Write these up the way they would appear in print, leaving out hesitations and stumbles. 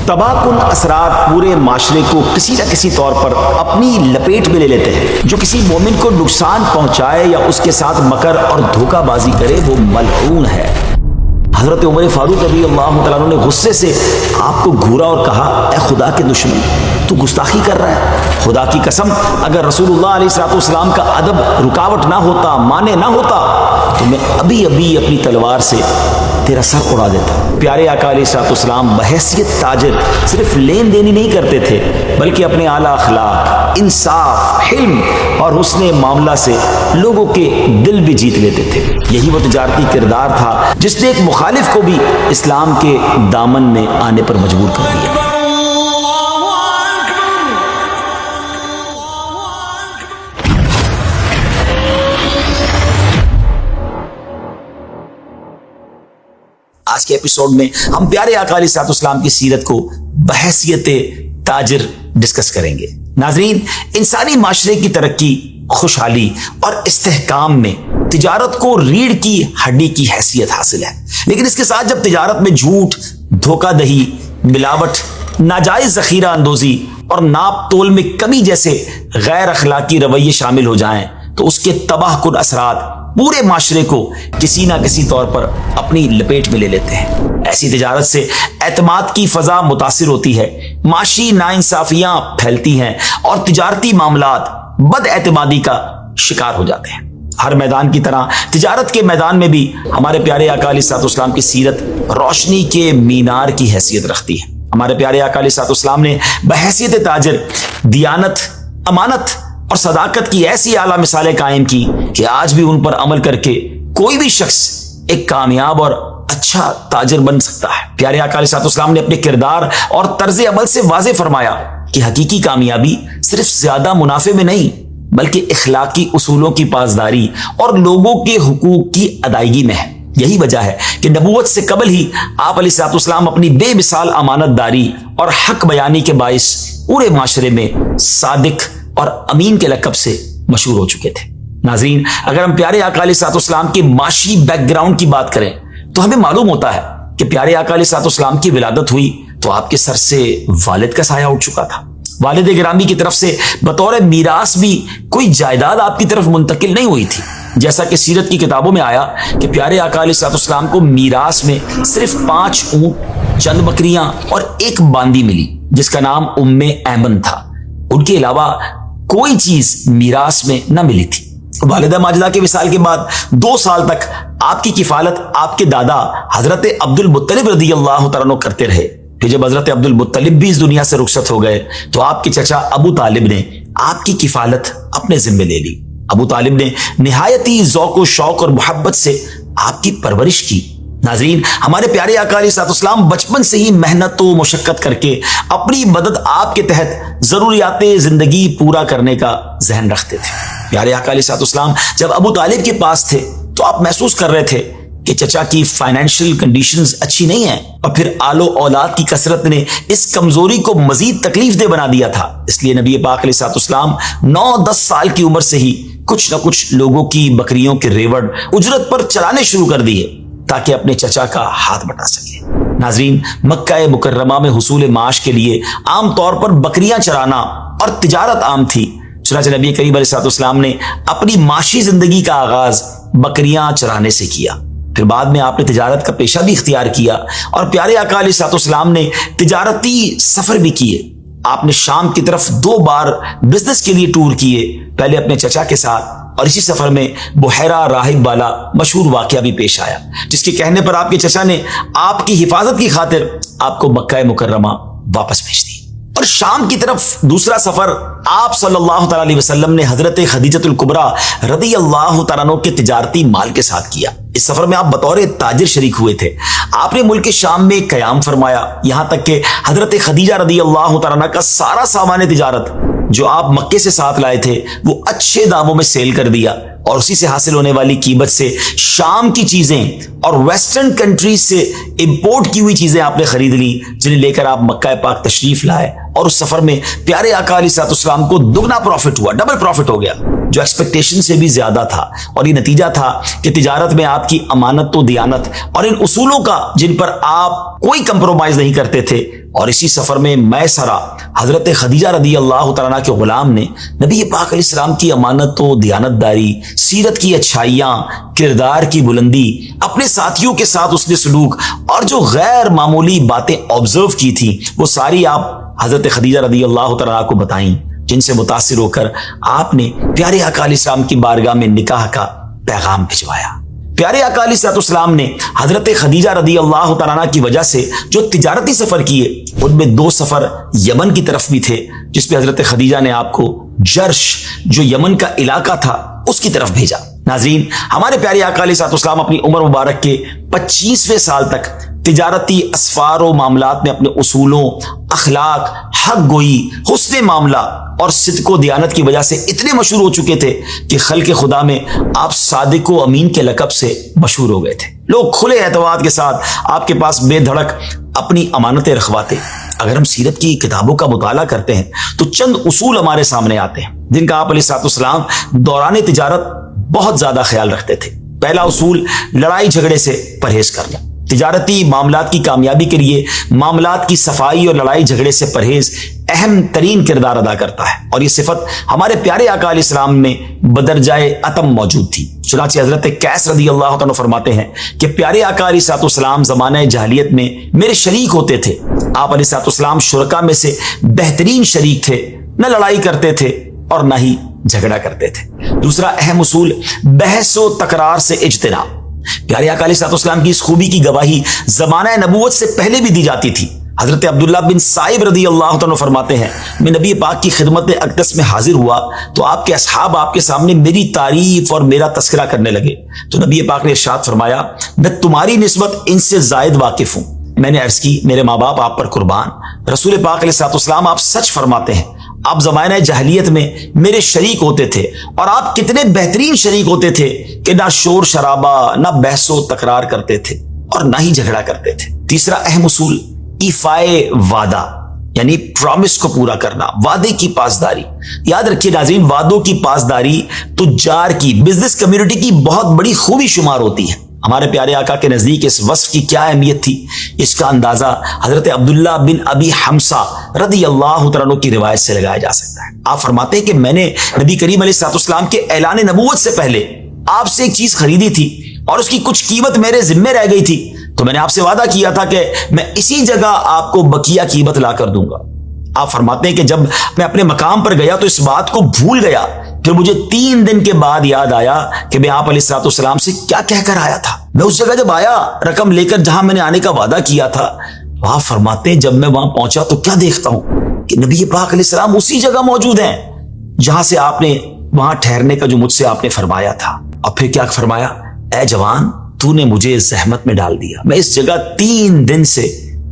تباہ کن اثرات پورے معاشرے کو کسی نہ کسی طور پر اپنی لپیٹ میں لے لیتے ہیں۔ جو کسی مومن کو نقصان پہنچائے یا اس کے ساتھ مکر اور دھوکہ بازی کرے وہ ملعون ہے۔ حضرت عمر فاروق رضی اللہ تعالیٰ عنہ نے غصے سے آپ کو گھورا اور کہا، اے خدا کے دشمن، تو گستاخی کر رہا ہے۔ خدا کی قسم، اگر رسول اللہ علیہ الصلوۃ والسلام کا ادب رکاوٹ نہ ہوتا، مانے نہ ہوتا، تو میں ابھی اپنی تلوار سے تیرا سر اڑا دیتا۔ پیارے آقا علیہ الصلوۃ والسلام بحیثیت تاجر صرف لین دین ہی نہیں کرتے تھے، بلکہ اپنے اعلیٰ اخلاق، انصاف، حلم اور حسن معاملہ سے لوگوں کے دل بھی جیت لیتے تھے۔ یہی وہ تجارتی کردار تھا جس نے ایک مخالف کو بھی اسلام کے دامن میں آنے پر مجبور کر دیا۔ آج کے ایپیسوڈ میں ہم پیارے آقا علیہ الصلوۃ والسلام کی سیرت کو بحیثیت تاجر ڈسکس کریں گے۔ ناظرین، انسانی معاشرے کی ترقی، خوشحالی اور استحکام میں تجارت کو ریڑھ کی ہڈی کی حیثیت حاصل ہے، لیکن اس کے ساتھ جب تجارت میں جھوٹ، دھوکہ دہی، ملاوٹ، ناجائز ذخیرہ اندوزی اور ناپ تول میں کمی جیسے غیر اخلاقی رویے شامل ہو جائیں تو اس کے تباہ کن اثرات پورے معاشرے کو کسی نہ کسی طور پر اپنی لپیٹ میں لے لیتے ہیں۔ ایسی تجارت سے اعتماد کی فضا متاثر ہوتی ہے، معاشی ناانصافیاں پھیلتی ہیں اور تجارتی معاملات بد اعتمادی کا شکار ہو جاتے ہیں۔ ہر میدان کی طرح تجارت کے میدان میں بھی ہمارے پیارے آقا علیہ الصلوۃ والسلام کی سیرت روشنی کے مینار کی حیثیت رکھتی ہے۔ ہمارے پیارے آقا علیہ الصلوۃ والسلام نے بحیثیت تاجر دیانت، امانت اور صداقت کی ایسی اعلیٰ مثالیں قائم کی کہ آج بھی ان پر عمل کر کے کوئی بھی شخص ایک کامیاب اور اچھا تاجر بن سکتا ہے۔ پیارے آقا علیہ الصلوۃ والسلام نے اپنے کردار اور طرز عمل سے واضح فرمایا کہ حقیقی کامیابی صرف زیادہ منافع میں نہیں بلکہ اخلاقی اصولوں کی پاسداری اور لوگوں کے حقوق کی ادائیگی میں ہے۔ یہی وجہ ہے کہ نبوت سے قبل ہی آپ علیہ الصلوۃ والسلام اپنی بے مثال امانت داری اور حق بیانی کے باعث پورے معاشرے میں صادق اور امین کے لقب سے مشہور ہو چکے تھے۔ ناظرین، اگر ہم پیارے آقا علیہ الصلوۃ والسلام کے معاشی بیک گراؤنڈ کی بات کریں تو ہمیں معلوم ہوتا ہے کہ پیارے آقا علیہ الصلوۃ والسلام کی ولادت ہوئی تو آپ کے سر سے والد کا سایہ اٹھ چکا تھا۔ والد گرامی کی طرف سے بطور میراث بھی کوئی جائیداد آپ کی طرف منتقل نہیں ہوئی تھی، جیسا کہ سیرت کی کتابوں میں آیا کہ پیارے آقا علیہ الصلوۃ والسلام کو میراث میں صرف 5 اونٹ، چند بکریاں اور ایک باندی ملی جس کا نام ام ایمن تھا۔ ان کے علاوہ کوئی چیز میراث میں نہ ملی تھی۔ والدہ ماجدہ کے وصال کے بعد 2 سال تک آپ کی کفالت آپ کے دادا حضرت عبد المطلب رضی اللہ تعالیٰ عنہ کرتے رہے۔ پھر جب حضرت عبد المطلب بھی اس دنیا سے رخصت ہو گئے تو آپ کے چچا ابو طالب نے آپ کی کفالت اپنے ذمے لے لی۔ ابو طالب نے نہایتی ذوق و شوق اور محبت سے آپ کی پرورش کی۔ ناظرین، ہمارے پیارے آقا علیہ الصلوۃ والسلام بچپن سے ہی محنت و مشقت کر کے اپنی مدد آپ کے تحت ضروریات زندگی پورا کرنے کا ذہن رکھتے تھے۔ پیارے آقا علیہ الصلوۃ والسلام جب ابو طالب کے پاس تھے تو آپ محسوس کر رہے تھے کہ چچا کی فائنینشیل کنڈیشنز اچھی نہیں ہیں اور پھر آل و اولاد کی کثرت نے اس کمزوری کو مزید تکلیف دہ بنا دیا تھا۔ اس لیے نبی پاک علیہ الصلوۃ والسلام 9-10 سال کی عمر سے ہی کچھ نہ کچھ لوگوں کی بکریوں کے ریوڑ اجرت پر چلانے شروع کر دیے تاکہ اپنے چچا کا ہاتھ بٹا سکے۔ ناظرین، مکہ مکرمہ میں حصول معاش کے لیے عام طور پر بکریاں چرانا اور تجارت عام تھی۔ چنانچہ نبی کریم علیہ الصلوۃ والسلام نے اپنی معاشی زندگی کا آغاز بکریاں چرانے سے کیا۔ پھر بعد میں آپ نے تجارت کا پیشہ بھی اختیار کیا اور پیارے آقا علیہ الصلوۃ والسلام نے تجارتی سفر بھی کیے۔ آپ نے شام کی طرف 2 بار بزنس کے لیے ٹور کیے، پہلے اپنے چچا کے ساتھ، اور اسی سفر میں بحیرہ راہب والا مشہور واقعہ بھی پیش آیا جس کے کہنے پر آپ کے چچا نے آپ کی حفاظت کی خاطر آپ کو مکہ مکرمہ واپس بھیج دی۔ اور شام کی طرف دوسرا سفر آپ صلی اللہ تعالی علیہ وسلم نے حضرت خدیجۃ الکبریٰ رضی اللہ تعالیٰ عنہ کے تجارتی مال کے ساتھ کیا۔ اس سفر میں آپ بطور تاجر شریک ہوئے تھے۔ آپ نے ملک شام میں قیام فرمایا، یہاں تک کہ حضرت خدیجہ رضی اللہ تعالیٰ عنہ کا سارا سامان تجارت جو آپ مکے سے ساتھ لائے تھے وہ اچھے داموں میں سیل کر دیا اور اسی سے حاصل ہونے والی قیمت سے شام کی چیزیں اور ویسٹرن کنٹریز سے امپورٹ کی ہوئی چیزیں آپ نے خرید لی، جنہیں لے کر آپ مکہ پاک تشریف لائے اور اس سفر میں پیارے آقا علیہ الصلوۃ والسلام کو دگنا پروفٹ ہوا، ڈبل پروفٹ ہو گیا۔ جو ایکسپیکٹیشن سے بھی زیادہ تھا، اور یہ نتیجہ تھا کہ تجارت میں آپ کی امانت و دیانت اور ان اصولوں کا جن پر آپ کوئی کمپرومائز نہیں کرتے تھے، اور اسی سفر میں میسرہ حضرت خدیجہ رضی اللہ تعالیٰ کے غلام نے نبی پاک علیہ السلام کی امانت و دیانت داری، سیرت کی اچھائیاں، کردار کی بلندی، اپنے ساتھیوں کے ساتھ اس نے سلوک اور جو غیر معمولی باتیں آبزرو کی تھی وہ ساری آپ حضرت خدیجہ رضی اللہ تعالیٰ کو بتائیں، جن سے متاثر ہو کر آپ نے پیارے آقا علیہ السلام کی بارگاہ میں نکاح کا پیغام بھجوایا۔ پیارے آقا علیہ السلام نے حضرت خدیجہ رضی اللہ تعالیٰ کی وجہ سے جو تجارتی سفر کیے ان میں 2 سفر یمن کی طرف بھی تھے، جس پہ حضرت خدیجہ نے آپ کو جرش جو یمن کا علاقہ تھا اس کی طرف بھیجا۔ ناظرین، ہمارے پیارے آقا علیہ السلام اپنی عمر مبارک کے 25ویں سال تک تجارتی اسفار و معاملات میں اپنے اصولوں، اخلاق، حق گوئی، حسن معاملہ اور صدق و دیانت کی وجہ سے اتنے مشہور ہو چکے تھے کہ خلق خدا میں آپ صادق و امین کے لقب سے مشہور ہو گئے تھے۔ لوگ کھلے اعتماد کے ساتھ آپ کے پاس بے دھڑک اپنی امانتیں رکھواتے۔ اگر ہم سیرت کی کتابوں کا مطالعہ کرتے ہیں تو چند اصول ہمارے سامنے آتے ہیں جن کا آپ علیہ السلام دوران تجارت بہت زیادہ خیال رکھتے تھے۔ پہلا اصول، لڑائی جھگڑے سے پرہیز کرنا۔ تجارتی معاملات کی کامیابی کے لیے معاملات کی صفائی اور لڑائی جھگڑے سے پرہیز اہم ترین کردار ادا کرتا ہے، اور یہ صفت ہمارے پیارے آقا علیہ السلام میں بدرجائے اتم موجود تھی۔ چنانچہ حضرت قیس رضی اللہ عنہ فرماتے ہیں کہ پیارے آقا علیہ السلام زمانہ جاہلیت میں میرے شریک ہوتے تھے۔ آپ علیہ السلام شرکا میں سے بہترین شریک تھے، نہ لڑائی کرتے تھے اور نہ ہی جھگڑا کرتے تھے۔ دوسرا اہم اصول، بحث و تکرار سے اجتناب۔ پیارے آقا علیہ السلام کی اس خوبی کی گواہی زمانہ نبوت سے پہلے بھی دی جاتی تھی۔ حضرت عبداللہ بن صائب رضی اللہ عنہ فرماتے ہیں، میں نبی پاک کی خدمت اقدس میں حاضر ہوا تو آپ کے اصحاب آپ کے سامنے میری تعریف اور میرا تذکرہ کرنے لگے، تو نبی پاک نے ارشاد فرمایا، میں تمہاری نسبت ان سے زائد واقف ہوں۔ میں نے عرض کی، میرے ماں باپ آپ پر قربان، رسول پاک علیہ السلام آپ سچ فرماتے ہیں، آپ زمانہ جاہلیت میں میرے شریک ہوتے تھے، اور آپ کتنے بہترین شریک ہوتے تھے کہ نہ شور شرابہ، نہ بحث و تکرار کرتے تھے اور نہ ہی جھگڑا کرتے تھے۔ تیسرا اہم اصول، ایفائے وعدہ، یعنی پرامس کو پورا کرنا، وعدے کی پاسداری۔ یاد رکھیے ناظرین، وعدوں کی پاسداری تجار کی، بزنس کمیونٹی کی بہت بڑی خوبی شمار ہوتی ہے۔ ہمارے پیارے آقا کے نزدیک اس وصف کی کیا اہمیت تھی، اس کا اندازہ حضرت عبداللہ بن ابی حمزہ رضی اللہ تعالیٰ عنہ کی روایت سے لگایا جا سکتا ہے۔ آپ فرماتے ہیں کہ میں نے نبی کریم علیہ السلام کے اعلان نبوت سے پہلے آپ سے ایک چیز خریدی تھی اور اس کی کچھ قیمت میرے ذمے رہ گئی تھی، تو میں نے آپ سے وعدہ کیا تھا کہ میں اسی جگہ آپ کو بقیہ قیمت لا کر دوں گا۔ آپ فرماتے ہیں کہ جب میں اپنے مقام پر گیا تو اس بات کو بھول گیا، پھر مجھے 3 دن کے بعد یاد آیا کہ میں آپ علیہ السلام سے کیا کہہ کر آیا تھا۔ میں اس جگہ جب آیا رقم لے کر جہاں میں نے آنے کا وعدہ کیا تھا، تو آپ فرماتے ہیں جب میں وہاں پہنچا تو کیا دیکھتا ہوں کہ نبی پاک علیہ السلام اسی جگہ موجود ہیں جہاں سے آپ نے وہاں ٹھہرنے کا جو مجھ سے آپ نے فرمایا تھا۔ اور پھر کیا فرمایا، اے جوان، تو نے مجھے زحمت میں ڈال دیا، میں اس جگہ 3 دن سے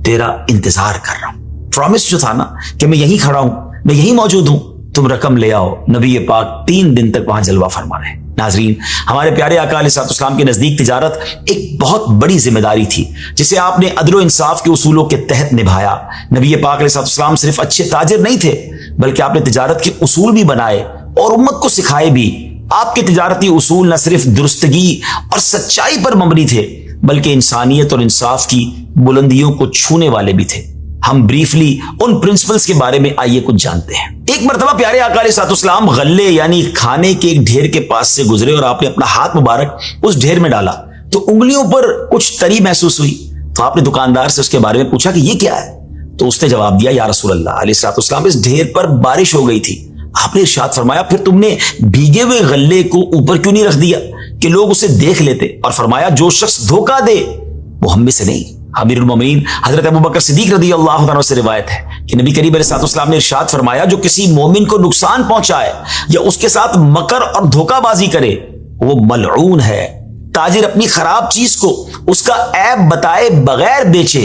تیرا انتظار کر رہا ہوں۔ پرومس جو تھا نا کہ میں یہیں کھڑا ہوں، میں یہیں موجود ہوں، تم رقم لے آؤ۔ نبی پاک 3 دن تک وہاں جلوہ فرما رہے ہیں۔ ناظرین، ہمارے پیارے آقا علیہ السلام کے نزدیک تجارت ایک بہت بڑی ذمہ داری تھی جسے آپ نے عدل و انصاف کے اصولوں کے تحت نبھایا۔ نبی پاک علیہ السلام صرف اچھے تاجر نہیں تھے بلکہ آپ نے تجارت کے اصول بھی بنائے اور امت کو سکھائے بھی۔ آپ کے تجارتی اصول نہ صرف درستگی اور سچائی پر مبنی تھے بلکہ انسانیت اور انصاف کی بلندیوں کو چھونے والے بھی تھے۔ ہم بریفلی ان پرنسپلز کے بارے میں آئیے کچھ جانتے ہیں۔ ایک مرتبہ پیارے آقا علیہ السلام غلے یعنی کھانے کے ایک ڈھیر کے پاس سے گزرے اور آپ نے اپنا ہاتھ مبارک اس ڈھیر میں ڈالا تو انگلیوں پر کچھ تری محسوس ہوئی، تو آپ نے دکاندار سے اس کے بارے میں پوچھا کہ یہ کیا ہے، تو اس نے جواب دیا، یا رسول اللہ علیہ السلام، اس ڈھیر پر بارش ہو گئی تھی۔ آپ نے ارشاد فرمایا، پھر تم نے بھیگے ہوئے غلے کو اوپر کیوں نہیں رکھ دیا کہ لوگ اسے دیکھ لیتے؟ اور فرمایا، جو شخص دھوکہ دے وہ ہم میں سے نہیں۔ امیر المومنین حضرت ابوبکر صدیق رضی اللہ عنہ سے روایت ہے کہ نبی کریم علیہ السلام نے ارشاد فرمایا، جو کسی مومن کو نقصان پہنچائے یا اس کے ساتھ مکر اور دھوکہ بازی کرے وہ ملعون ہے۔ تاجر اپنی خراب چیز کو اس کا عیب بتائے بغیر بیچے،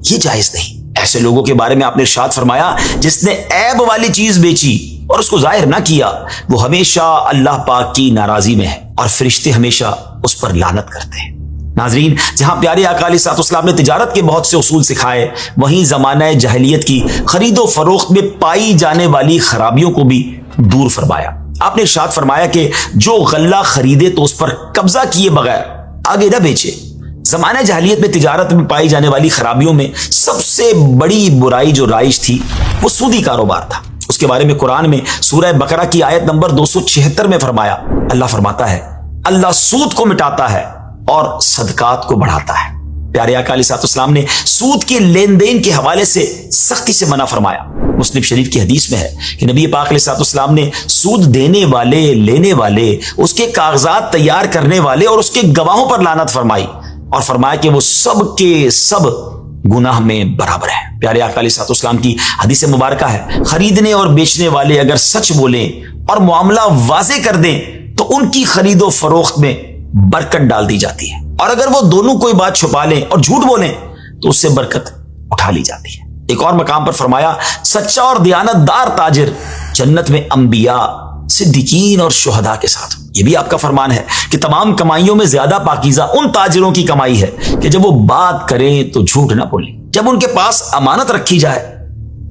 یہ جائز نہیں۔ ایسے لوگوں کے بارے میں آپ نے ارشاد فرمایا، جس نے عیب والی چیز بیچی اور اس کو ظاہر نہ کیا وہ ہمیشہ اللہ پاک کی ناراضی میں ہے اور فرشتے ہمیشہ اس پر لعنت کرتے ہیں۔ ناظرین، جہاں پیارے آقا علیہ السلام نے تجارت کے بہت سے اصول سکھائے، وہیں زمانہ جاہلیت کی خرید و فروخت میں پائی جانے والی خرابیوں کو بھی دور فرمایا۔ آپ نے ارشاد فرمایا کہ جو غلہ خریدے تو اس پر قبضہ کیے بغیر آگے نہ بیچے۔ زمانہ جاہلیت میں تجارت میں پائی جانے والی خرابیوں میں سب سے بڑی برائی جو رائج تھی وہ سودی کاروبار تھا۔ اس کے بارے میں قرآن میں سورہ بقرہ کی آیت نمبر 276 میں فرمایا، اللہ فرماتا ہے اللہ سود کو مٹاتا ہے اور صدقات کو بڑھاتا ہے۔ پیارے آقا علیہ السلام نے سود کے لین دین کے حوالے سے سختی سے منع فرمایا۔ مسلم شریف کی حدیث میں ہے کہ نبی پاک علیہ السلام نے سود دینے والے، لینے والے، اس کے کاغذات تیار کرنے والے اور اس کے گواہوں پر لعنت فرمائی اور فرمایا کہ وہ سب کے سب گناہ میں برابر ہیں۔ پیارے آقا علیہ السلام کی حدیث مبارکہ ہے، خریدنے اور بیچنے والے اگر سچ بولیں اور معاملہ واضح کر دیں تو ان کی خرید و فروخت میں برکت ڈال دی جاتی ہے، اور اگر وہ دونوں کوئی بات چھپا لیں اور جھوٹ بولیں تو اس سے برکت اٹھا لی جاتی ہے۔ ایک اور مقام پر فرمایا، سچا اور دیانت دار تاجر جنت میں انبیاء، صدیقین اور شہداء کے ساتھ۔ یہ بھی آپ کا فرمان ہے کہ تمام کمائیوں میں زیادہ پاکیزہ ان تاجروں کی کمائی ہے کہ جب وہ بات کریں تو جھوٹ نہ بولیں، جب ان کے پاس امانت رکھی جائے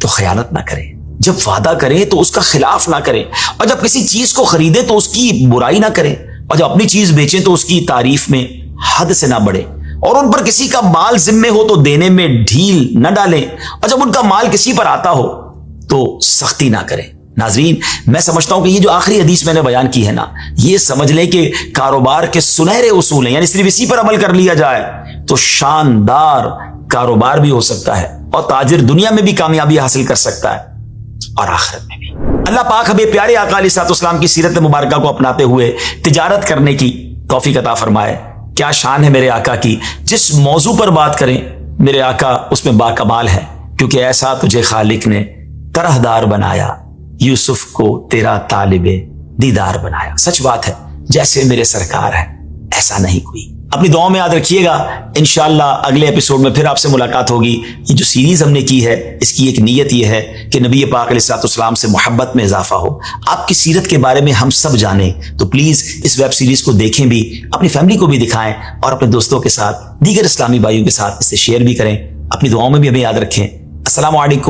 تو خیانت نہ کریں، جب وعدہ کریں تو اس کا خلاف نہ کریں، اور جب کسی چیز کو خریدیں تو اس کی برائی نہ کریں، اور جب اپنی چیز بیچیں تو اس کی تعریف میں حد سے نہ بڑھیں، اور ان پر کسی کا مال ذمے ہو تو دینے میں ڈھیل نہ ڈالیں، اور جب ان کا مال کسی پر آتا ہو تو سختی نہ کریں۔ ناظرین، میں سمجھتا ہوں کہ یہ جو آخری حدیث میں نے بیان کی ہے نا، یہ سمجھ لیں کہ کاروبار کے سنہرے اصول ہیں، یعنی صرف اسی پر عمل کر لیا جائے تو شاندار کاروبار بھی ہو سکتا ہے، اور تاجر دنیا میں بھی کامیابی حاصل کر سکتا ہے اور آخرت میں بھی۔ اللہ پاک ہمیں پیارے آقا علیہ السلام کی سیرت مبارکہ کو اپناتے ہوئے تجارت کرنے کی توفیق عطا فرمائے۔ کیا شان ہے میرے آقا کی، جس موضوع پر بات کریں میرے آقا اس میں باکمال ہے، کیونکہ ایسا تجھے خالق نے طرح دار بنایا، یوسف کو تیرا طالب دیدار بنایا۔ سچ بات ہے، جیسے میرے سرکار ہے ایسا نہیں کوئی۔ اپنی دعاؤں میں یاد رکھیے گا، انشاءاللہ اگلے ایپیسوڈ میں پھر آپ سے ملاقات ہوگی۔ یہ جو سیریز ہم نے کی ہے اس کی ایک نیت یہ ہے کہ نبی پاک علیہ السلام سے محبت میں اضافہ ہو، آپ کی سیرت کے بارے میں ہم سب جانیں۔ تو پلیز اس ویب سیریز کو دیکھیں بھی، اپنی فیملی کو بھی دکھائیں، اور اپنے دوستوں کے ساتھ، دیگر اسلامی بھائیوں کے ساتھ اسے شیئر بھی کریں۔ اپنی دعاؤں میں بھی ہمیں یاد رکھیں۔ السلام علیکم۔